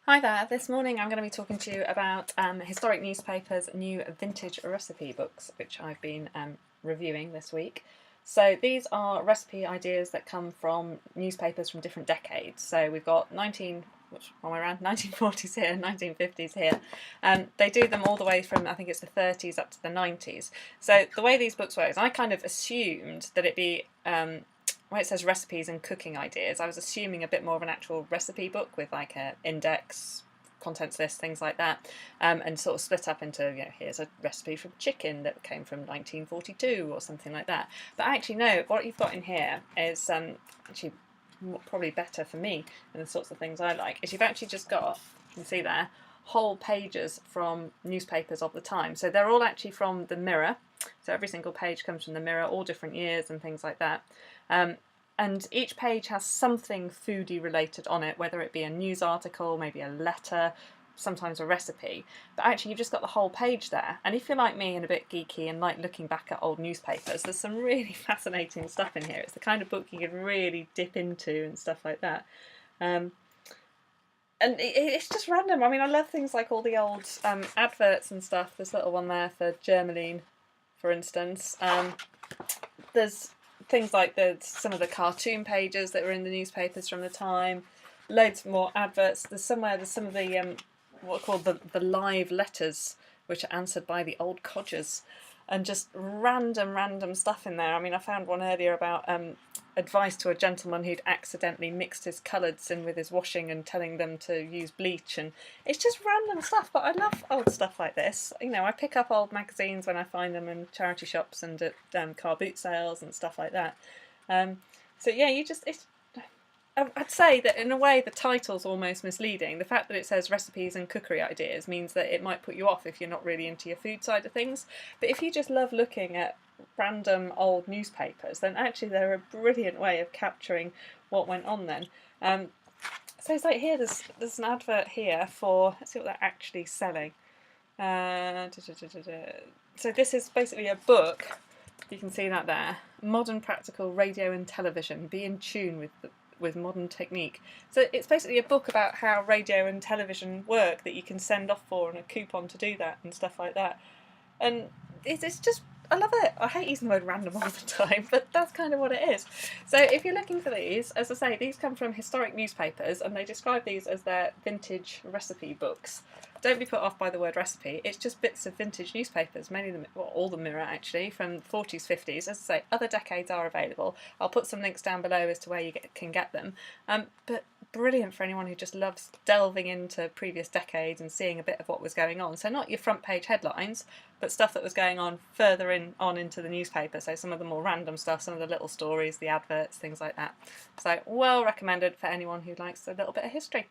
Hi there, this morning I'm going to be talking to you about Historic Newspapers' new vintage recipe books, which I've been reviewing this week. So these are recipe ideas that come from newspapers from different decades. So we've got 1940s here, 1950s here. They do them all the way from, I think it's the 30s up to the 90s. So the way these books work is I kind of assumed that it'd be where it says recipes and cooking ideas, I was assuming a bit more of an actual recipe book with like an index, contents list, things like that, and sort of split up into, here's a recipe from chicken that came from 1942 or something like that. But actually, no, what you've got in here is actually probably better for me and the sorts of things I like, is you've actually just got, you can see there, whole pages from newspapers of the time. So they're all actually from the Mirror. So every single page comes from the Mirror, all different years and things like that. And each page has something foodie related on it, whether it be a news article, maybe a letter, sometimes a recipe. But actually you've just got the whole page there. And if you're like me and a bit geeky and like looking back at old newspapers, there's some really fascinating stuff in here. It's the kind of book you can really dip into and stuff like that. And it's just random. I mean, I love things like all the old adverts and stuff. There's a little one there for Germaline, for instance. There's things like some of the cartoon pages that were in the newspapers from the time. Loads more adverts. There's some of the what are called the live letters, which are answered by the old codgers, and just random stuff in there. I mean, I found one earlier about advice to a gentleman who'd accidentally mixed his colours in with his washing and telling them to use bleach, and it's just random stuff. But I love old stuff like this. I pick up old magazines when I find them in charity shops and at car boot sales and stuff like that. So yeah, I'd say that in a way the title's almost misleading. The fact that it says recipes and cookery ideas means that it might put you off if you're not really into your food side of things. But if you just love looking at random old newspapers, then actually they're a brilliant way of capturing what went on then. So it's like here, there's an advert here for, let's see what they're actually selling. So this is basically a book, you can see that there, Modern Practical Radio and Television, be in tune with modern technique. So it's basically a book about how radio and television work that you can send off for and a coupon to do that and stuff like that. And it's just, I love it. I hate using the word random all the time, but that's kind of what it is. So if you're looking for these, as I say, these come from historic newspapers and they describe these as their vintage recipe books. Don't be put off by the word recipe, it's just bits of vintage newspapers, mainly all the Mirror actually, from 40s, 50s. As I say, other decades are available. I'll put some links down below as to where you can get them. But brilliant for anyone who just loves delving into previous decades and seeing a bit of what was going on. So not your front page headlines, but stuff that was going on further on into the newspaper. So some of the more random stuff, some of the little stories, the adverts, things like that. So well recommended for anyone who likes a little bit of history.